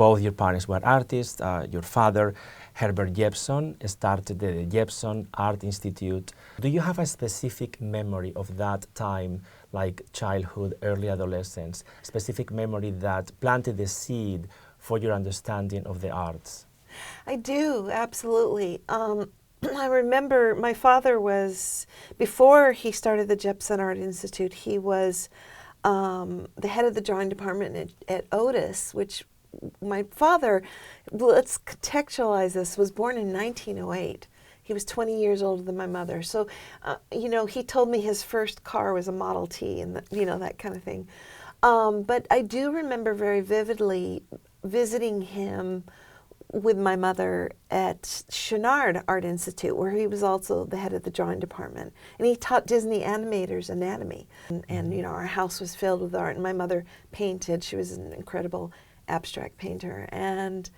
both your parents were artists. Your father, Herbert Jepson, started the Jepson Art Institute. Do you have a specific memory of that time, like childhood, early adolescence, specific memory that planted the seed for your understanding of the arts? I do, absolutely. I remember my father was, before he started the Jepson Art Institute, he was the head of the drawing department at Otis, which my father, let's contextualize this, was born in 1908. He was 20 years older than my mother. So, he told me his first car was a Model T and, that kind of thing. But I do remember very vividly visiting him with my mother at Chouinard Art Institute, where he was also the head of the drawing department. And he taught Disney animators anatomy. And our house was filled with art. And my mother painted. She was an incredible abstract painter. And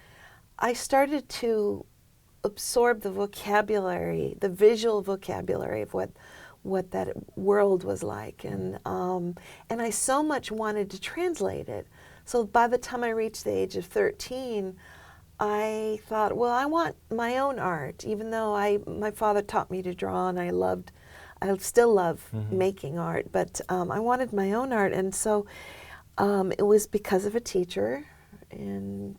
I started to absorb the vocabulary, the visual vocabulary of what that world was like. And I so much wanted to translate it. So by the time I reached the age of 13, I thought, well, I want my own art, even though my father taught me to draw, and I still love making art, but I wanted my own art. And so it was because of a teacher in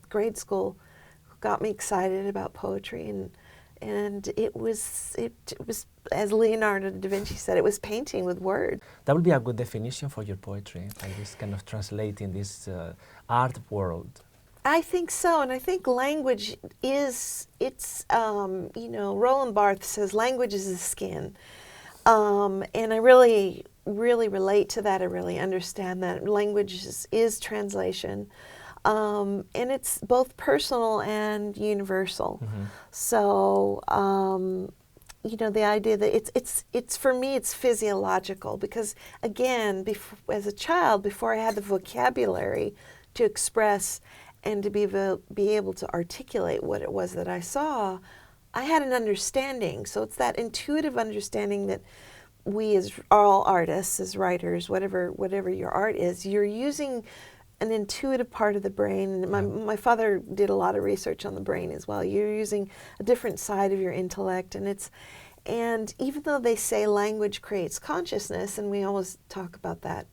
grade school who got me excited about poetry, and it was, as Leonardo da Vinci said, it was painting with words. That would be a good definition for your poetry, like this kind of translating this art world. I think so, and I think language Roland Barthes says language is the skin. And I really, really relate to that. I really understand that. Language is translation. And it's both personal and universal. So, the idea that it's for me, it's physiological, because again, as a child, before I had the vocabulary to express and to be able to articulate what it was that I saw, I had an understanding. So it's that intuitive understanding that we, as all artists, as writers, whatever your art is, you're using an intuitive part of the brain. My father did a lot of research on the brain as well. You're using a different side of your intellect, and even though they say language creates consciousness, and we always talk about that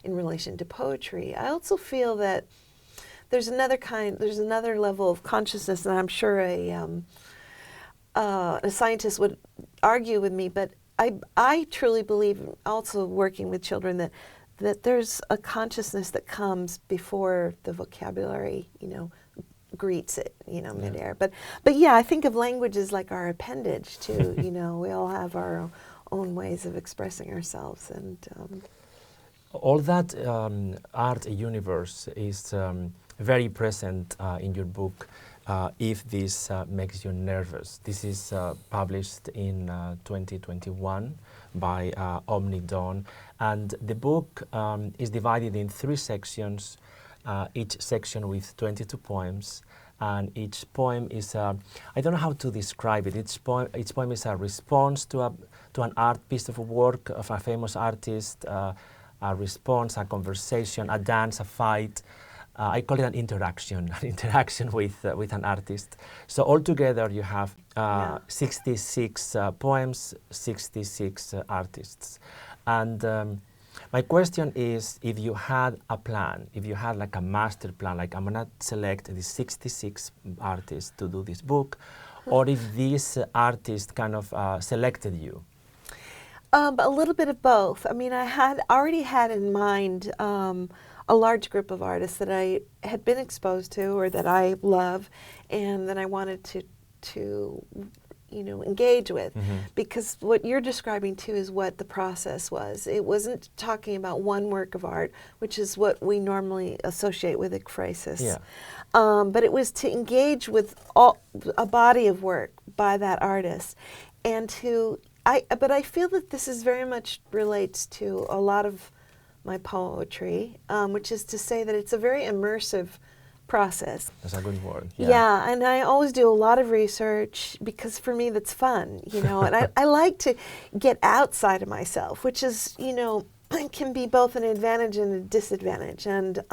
in relation to poetry, I also feel that there's another level of consciousness, and I'm sure a scientist would argue with me, but I truly believe, also working with children, that there's a consciousness that comes before the vocabulary, greets it, midair. But yeah, I think of language as like our appendage too. We all have our own ways of expressing ourselves, and all that art universe is very present in your book, If This Makes You Nervous. This is published in 2021 by Omnidawn, and the book is divided in 3 sections, each section with 22 poems, and each poem is I don't know how to describe it. Each poem is a response to an art piece of work of a famous artist, a response, a conversation, a dance, a fight. I call it an interaction with an artist. So altogether you have 66 poems, 66 artists. And my question is, if you had a plan, if you had like a master plan, like I'm gonna select the 66 artists to do this book, or if these artists kind of selected you? A little bit of both. I mean, I already had in mind a large group of artists that I had been exposed to or that I love, and that I wanted to engage with. Because what you're describing too is what the process was. It wasn't talking about one work of art, which is what we normally associate with ekphrasis. Yeah. But it was to engage with a body of work by that artist, and but I feel that this is very much relates to a lot of my poetry, which is to say that it's a very immersive process. That's a good word. Yeah, and I always do a lot of research because for me that's fun, and I like to get outside of myself, which is, can be both an advantage and a disadvantage. And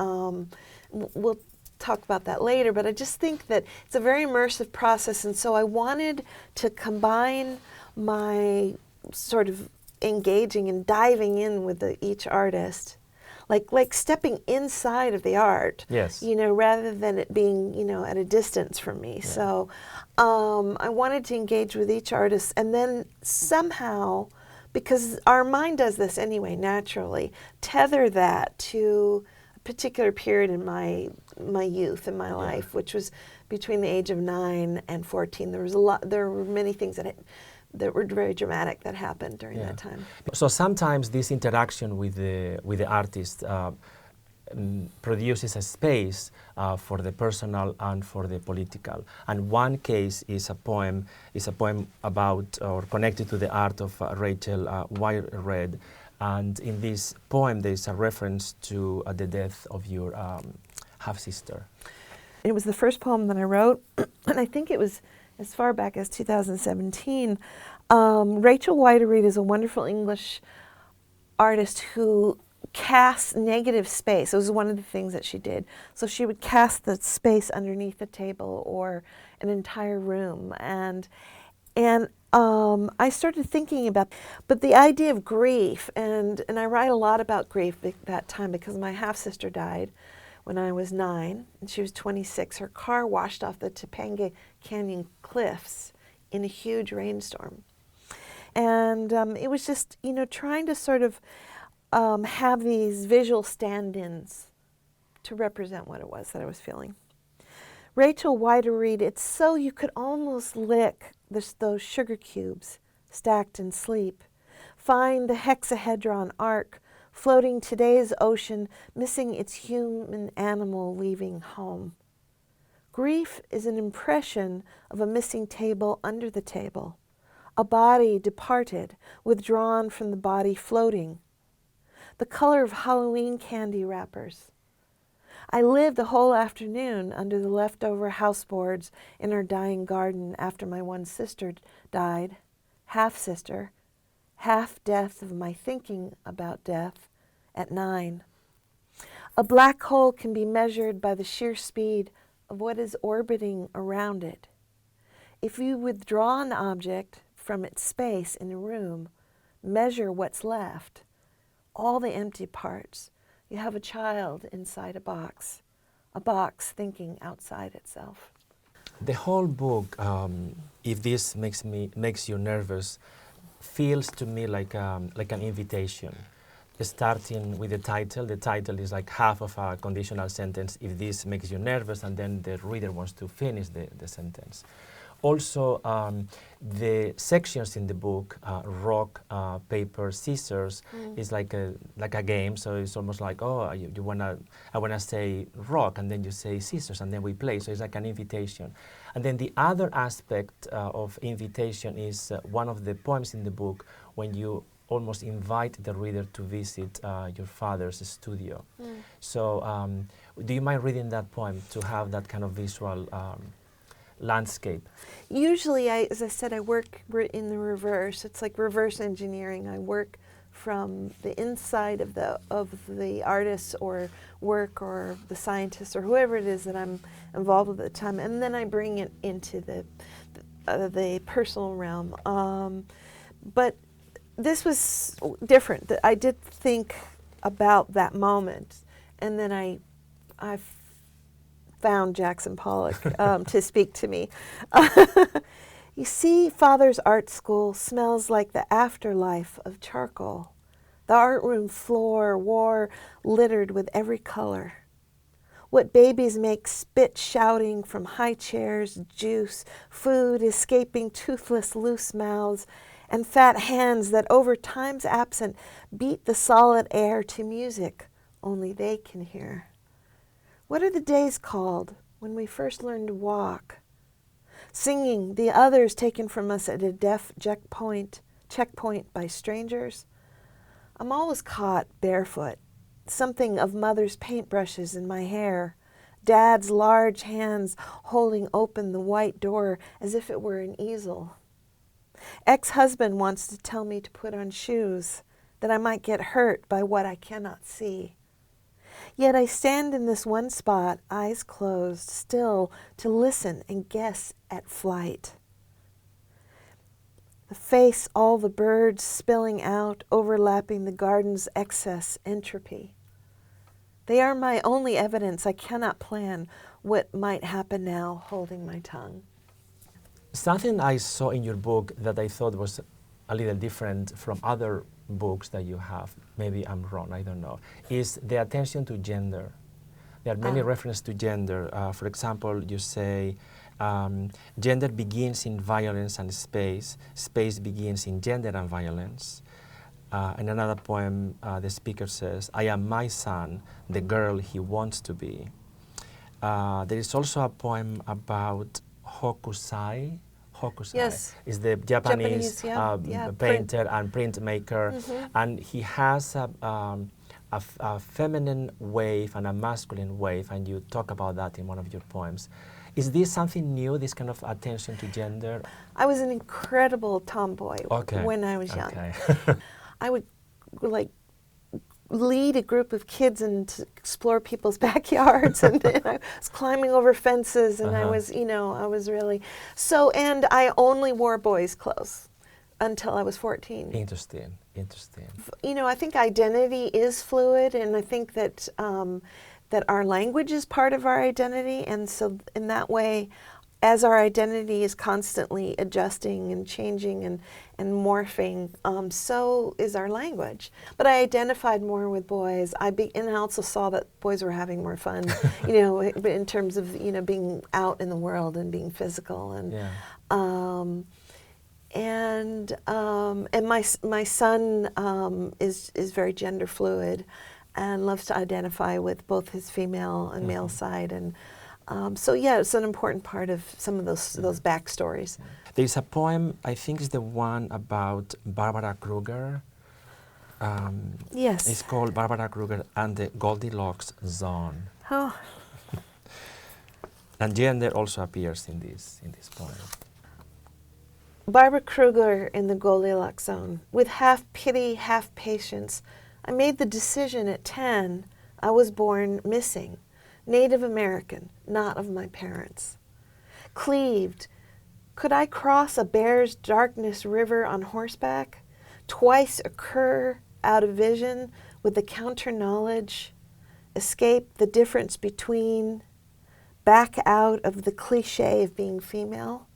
talk about that later, but I just think that it's a very immersive process, and so I wanted to combine my sort of engaging and diving in with each artist, like stepping inside of the art, Yes. Rather than it being, at a distance from me. Yeah. So I wanted to engage with each artist, and then somehow, because our mind does this anyway, naturally, tether that to a particular period in my youth, in my life, which was between the age of 9 and 14. There were many things that were very dramatic that happened during that time. So sometimes this interaction with the artist produces a space for the personal and for the political. And one case is a poem about or connected to the art of Rachel Whiteread. And in this poem, there is a reference to the death of your half-sister. It was the first poem that I wrote, and I think it was as far back as 2017. Rachel Whiteread is a wonderful English artist who casts negative space. It was one of the things that she did. So she would cast the space underneath a table or an entire room. And I started thinking about, but the idea of grief, and I write a lot about grief at that time because my half-sister died when I was 9, and she was 26. Her car washed off the Topanga Canyon cliffs in a huge rainstorm. And it was just, trying to sort of have these visual stand-ins to represent what it was that I was feeling. Rachel Whiteread, it's so you could almost lick those sugar cubes stacked in sleep, find the hexahedron arc floating today's ocean, missing its human animal leaving home. Grief is an impression of a missing table under the table, a body departed, withdrawn from the body floating, the color of Halloween candy wrappers. I lived the whole afternoon under the leftover houseboards in our dying garden after my one sister died, half-sister, half-death of my thinking about death at 9. A black hole can be measured by the sheer speed of what is orbiting around it. If you withdraw an object from its space in a room, measure what's left, all the empty parts, you have a child inside a box thinking outside itself. The whole book, if this makes you nervous, feels to me like an invitation. Starting with the title is like half of a conditional sentence, if this makes you nervous, and then the reader wants to finish the sentence. Also, the sections in the book, rock, paper, scissors, is like a game. So it's almost like, I wanna say rock, and then you say scissors, and then we play. So it's like an invitation. And then the other aspect of invitation is one of the poems in the book when you almost invite the reader to visit your father's studio. So do you mind reading that poem to have that kind of visual landscape? Usually, as I said, I work in the reverse. It's like reverse engineering. I work from the inside of the artist or work or the scientist or whoever it is that I'm involved with at the time, and then I bring it into the personal realm. But this was different. I did think about that moment, and then I found Jackson Pollock to speak to me. You see, Father's art school smells like the afterlife of charcoal. The art room floor wore littered with every color. What babies make spit shouting from high chairs, juice, food escaping toothless loose mouths, and fat hands that over time's absent beat the solid air to music only they can hear. What are the days called when we first learned to walk? Singing the others taken from us at a deaf checkpoint by strangers? I'm always caught barefoot, something of mother's paintbrushes in my hair, dad's large hands holding open the white door as if it were an easel. Ex-husband wants to tell me to put on shoes, that I might get hurt by what I cannot see. Yet I stand in this one spot, eyes closed, still to listen and guess at flight. The face, all the birds spilling out, overlapping the garden's excess entropy. They are my only evidence. I cannot plan what might happen now, holding my tongue. Something I saw in your book that I thought was a little different from other books that you have, maybe I'm wrong, I don't know, is the attention to gender. There are many references to gender. For example, you say, gender begins in violence and space. Space begins in gender and violence. In another poem, the speaker says, I am my son, the girl he wants to be. There is also a poem about Hokusai. Hokusai yes. is the Japanese painter and printmaker, and he has a feminine wave and a masculine wave, and you talk about that in one of your poems. Is this something new, this kind of attention to gender? I was an incredible tomboy when I was young. I would lead a group of kids and to explore people's backyards, and I was climbing over fences, and I was, I was really so. And I only wore boys' clothes until I was 14. Interesting. I think identity is fluid, and I think that that our language is part of our identity, and so in that way, as our identity is constantly adjusting and changing and morphing, so is our language. But I identified more with boys. And I also saw that boys were having more fun, in terms of being out in the world and being physical. And my son is very gender fluid, and loves to identify with both his female and male side, and so it's an important part of some of those backstories. There's a poem, I think it's the one about Barbara Kruger. Yes. It's called Barbara Kruger and the Goldilocks Zone. Oh. And gender also appears in this poem. Barbara Kruger in the Goldilocks Zone. With half pity, half patience, I made the decision at 10 I was born missing. Native American, not of my parents. Cleaved, could I cross a bear's darkness river on horseback? Twice occur out of vision with the counter knowledge? Escape the difference between? Back out of the cliche of being female?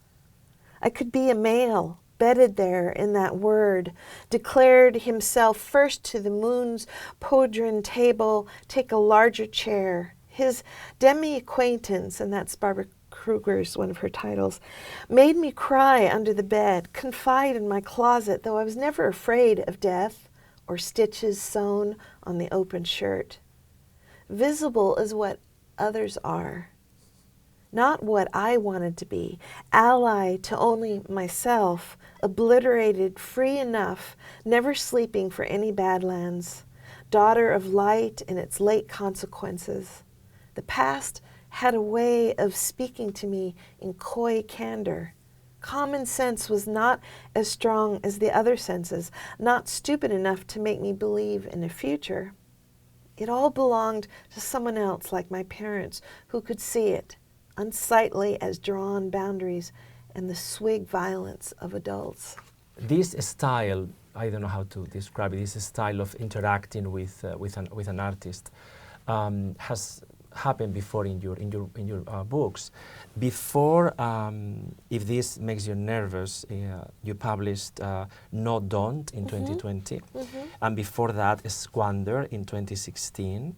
I could be a male, bedded there in that word, declared himself first to the moon's podron table, take a larger chair. His demi-acquaintance, and that's Barbara Kruger's one of her titles, made me cry under the bed, confide in my closet, though I was never afraid of death or stitches sewn on the open shirt. Visible is what others are, not what I wanted to be, ally to only myself, obliterated, free enough, never sleeping for any badlands, daughter of light and its late consequences. The past had a way of speaking to me in coy candor. Common sense was not as strong as the other senses, not stupid enough to make me believe in a future. It all belonged to someone else, like my parents, who could see it, unsightly as drawn boundaries and the swig violence of adults. This style, I don't know how to describe it, this style of interacting with an artist has happened before in your books. Before, If This Makes You Nervous, you published No Don't in 2020, and before that Squander in 2016,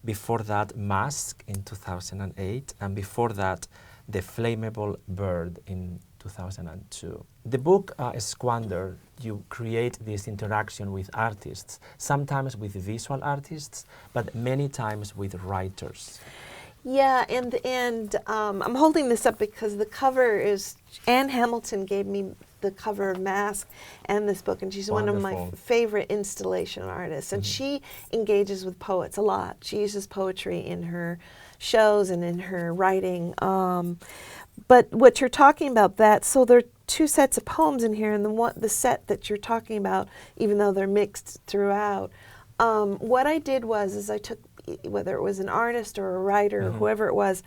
before that Mask in 2008, and before that The Flammable Bird in 2002. The book Squander, you create this interaction with artists, sometimes with visual artists, but many times with writers. Yeah, and I'm holding this up because the cover is, Anne Hamilton gave me the cover of Mask and this book, and she's Wonderful. one of my favorite installation artists, and she engages with poets a lot. She uses poetry in her shows and in her writing. But what you're talking about, so there are two sets of poems in here, and the set that you're talking about, even though they're mixed throughout, what I did was I took whether it was an artist or a writer or whoever it was,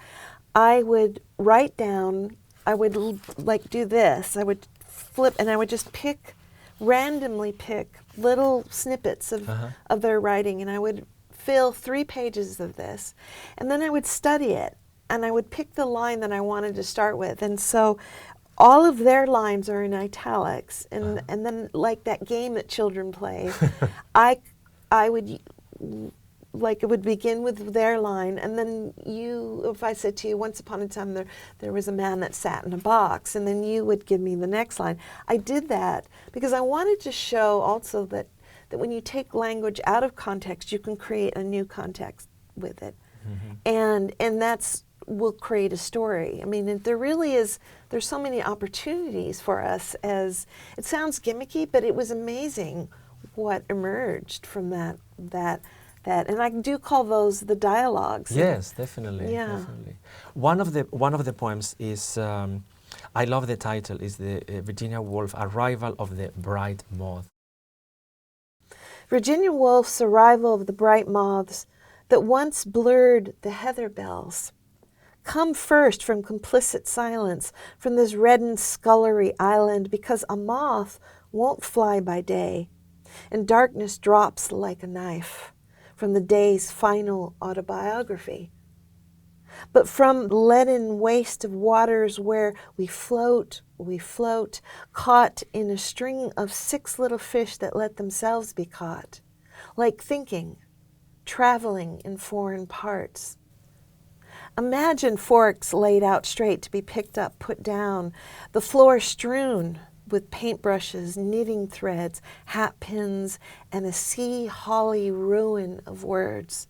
I would write down, I would like do this, I would flip, and I would just randomly pick little snippets of their writing, and I would fill 3 pages of this, and then I would study it, and I would pick the line that I wanted to start with. And so all of their lines are in italics, and then like that game that children play, I would, like, it would begin with their line, and then if I said to you, once upon a time there was a man that sat in a box, and then you would give me the next line. I did that because I wanted to show also that when you take language out of context, you can create a new context with it. And that's will create a story. I mean, there's so many opportunities for us. As it sounds gimmicky, but it was amazing what emerged from that, and I do call those the dialogues. Yes, definitely. Yeah. Definitely. One of the poems is, I love the title, is the Virginia Woolf, Arrival of the Bright Moth. Virginia Woolf's arrival of the bright moths that once blurred the heather bells come first from complicit silence, from this reddened scullery island, because a moth won't fly by day, and darkness drops like a knife from the day's final autobiography. But from the leaden waste of waters where we float, caught in a string of 6 little fish that let themselves be caught, like thinking, traveling in foreign parts. Imagine forks laid out straight to be picked up, put down, the floor strewn with paintbrushes, knitting threads, hat pins, and a sea holly ruin of words,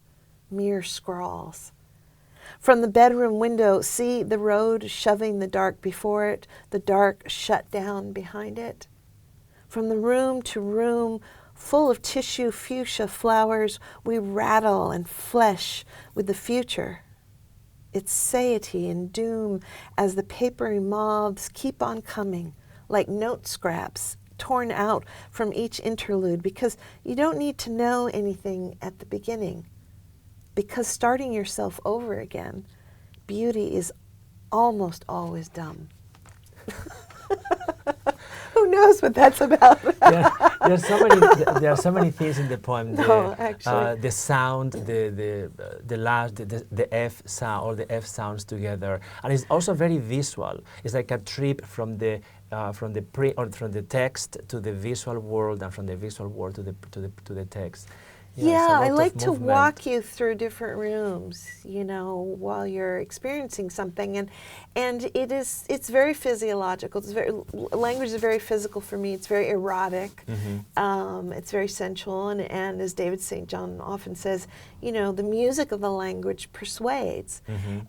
mere scrawls. From the bedroom window, see the road shoving the dark before it, the dark shut down behind it. From the room to room, full of tissue fuchsia flowers, we rattle and flesh with the future, its satiety and doom, as the papery moths keep on coming, like note scraps torn out from each interlude, because you don't need to know anything at the beginning, because starting yourself over again, beauty is almost always dumb. Who knows what that's about? There are so many things in the poem. The sound, the F sound, all the F sounds together, and it's also very visual. It's like a trip from the text to the visual world, and from the visual world to the text. Yeah, I like to walk you through different rooms, while you're experiencing something, and it's very physiological. Language is very physical for me. It's very erotic. It's very sensual, and as David St. John often says, the music of the language persuades,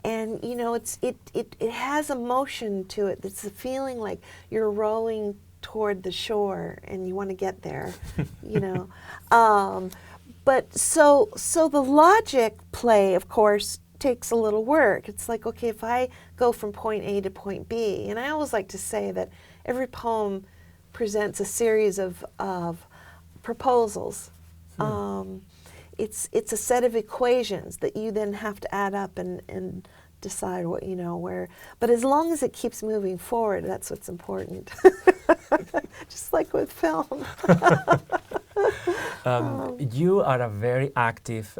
and it has emotion to it. It's a feeling like you're rowing toward the shore and you want to get there, But so the logic play, of course, takes a little work. It's like, okay, if I go from point A to point B, and I always like to say that every poem presents a series of proposals. It's a set of equations that you then have to add up and decide what, where. But as long as it keeps moving forward, that's what's important. Just like with film. You are a very active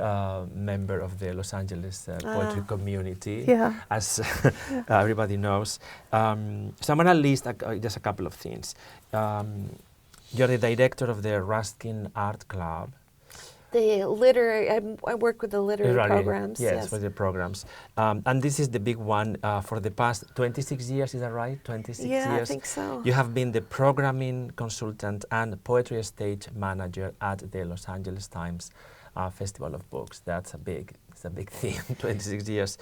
member of the Los Angeles poetry community, as everybody knows. So I'm going to list just a couple of things. You're the director of the Ruskin Art Club. The literary, I work with the literary programs. Yes, for the programs. And this is the big one for the past 26 years, is that right? 26 years? Yeah, I think so. You have been the programming consultant and poetry stage manager at the Los Angeles Times Festival of Books. It's a big thing, 26 years.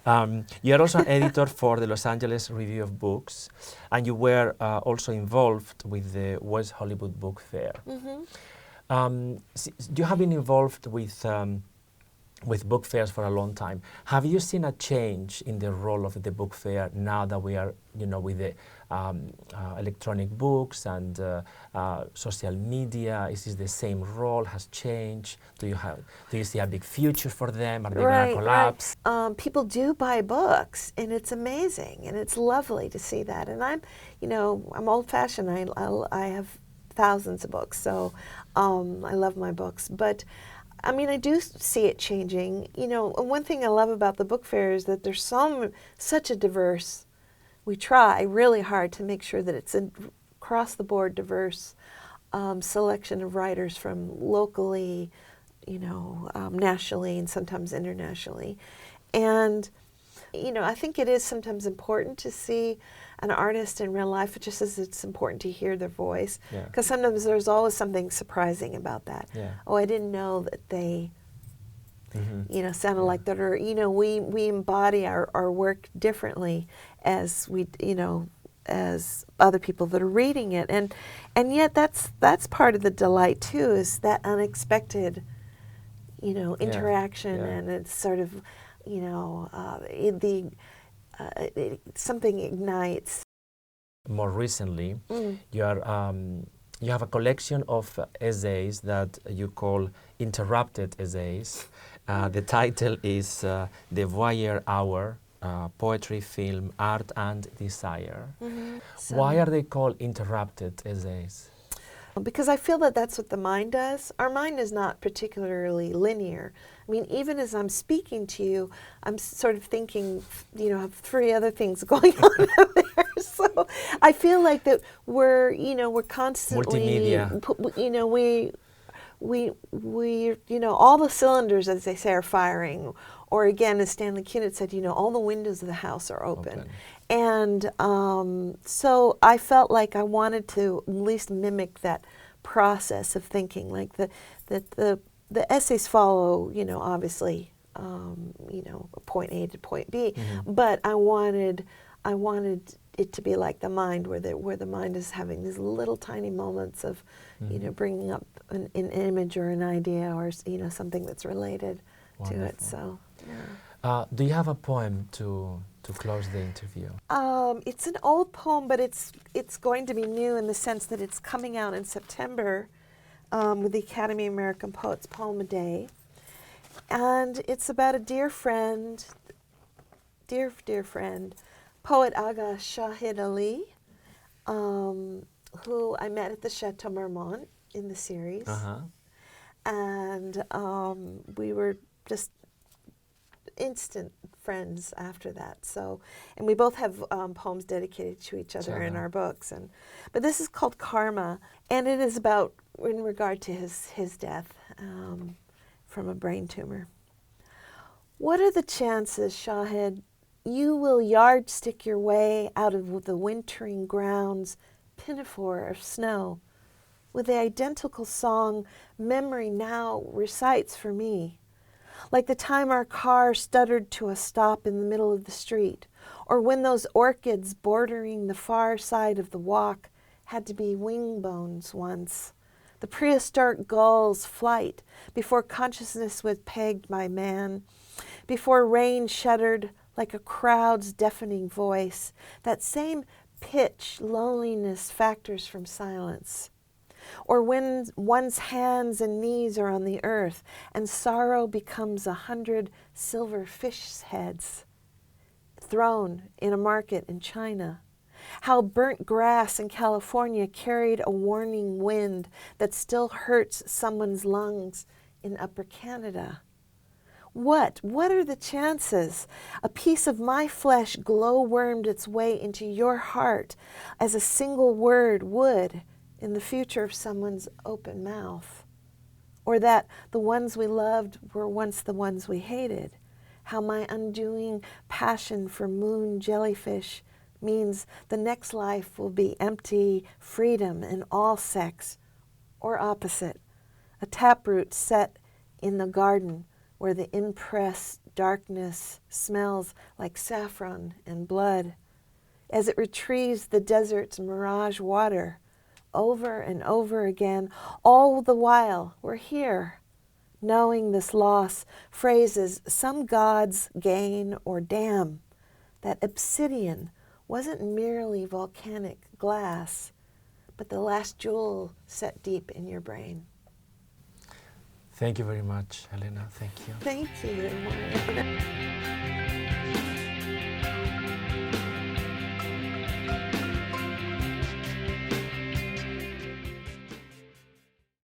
You are also an editor for the Los Angeles Review of Books, and you were also involved with the West Hollywood Book Fair. You have been involved with book fairs for a long time. Have you seen a change in the role of the book fair now that we are, with the electronic books and social media? Is this the same role? Has changed? Do you see a big future for them? Are they going to collapse? Right. People do buy books, and it's amazing, and it's lovely to see that. And I'm old-fashioned. I have thousands of books, so I love my books. But I mean, I do see it changing. One thing I love about the book fair is that there's such a diverse. We try really hard to make sure that it's an across-the-board diverse selection of writers from locally, nationally, and sometimes internationally. And, I think it is sometimes important to see an artist in real life, just as it's important to hear their voice. Because sometimes there's always something surprising about that. Yeah. Oh, I didn't know that they, sounded like that. Or, we embody our work differently as we, as other people that are reading it. And yet that's part of the delight, too, is that unexpected, interaction. And it's sort of, something ignites. More recently, you have a collection of essays that you call interrupted essays. The title is The Voyeur Hour, Poetry, Film, Art and Desire. Why are they called interrupted essays? Because I feel that that's what the mind does. Our mind is not particularly linear. I mean, even as I'm speaking to you, I'm sort of thinking, I have three other things going on out there. So I feel like that we're constantly, multimedia. we all the cylinders, as they say, are firing. Or again, as Stanley Kunitz said, all the windows of the house are open. And so I felt like I wanted to at least mimic that process of thinking, like the essays follow, obviously, point A to point B, but I wanted it to be like the mind, where the mind is having these little tiny moments of, bringing up an image or an idea or something that's related to it. So. Yeah. Do you have a poem to close the interview? It's an old poem, but it's going to be new in the sense that it's coming out in September with the Academy of American Poets Poem a Day. And it's about a dear friend, poet Agha Shahid Ali, who I met at the Chateau Marmont in the series. And we were just instant friends after that. So, and we both have poems dedicated to each other in our books. But this is called Karma, and it is about, in regard to his death from a brain tumor. What are the chances, Shahid, you will yardstick your way out of the wintering grounds, pinafore of snow, with the identical song memory now recites for me? Like the time our car stuttered to a stop in the middle of the street, or when those orchids bordering the far side of the walk had to be wing bones once. The prehistoric gull's flight before consciousness was pegged by man, before rain shuddered like a crowd's deafening voice, that same pitch loneliness factors from silence. Or when one's hands and knees are on the earth and sorrow becomes 100 silver fish heads thrown in a market in China. How burnt grass in California carried a warning wind that still hurts someone's lungs in Upper Canada. What are the chances? A piece of my flesh glow-wormed its way into your heart as a single word would in the future of someone's open mouth. Or that the ones we loved were once the ones we hated. How my undoing passion for moon jellyfish means the next life will be empty freedom in all sex, or opposite, a taproot set in the garden where the impressed darkness smells like saffron and blood, as it retrieves the desert's mirage water over and over again. All the while we're here, knowing this loss phrases some gods gain or damn, that obsidian wasn't merely volcanic glass, but the last jewel set deep in your brain. Thank you very much, Elena. Thank you. Thank you, Maureen.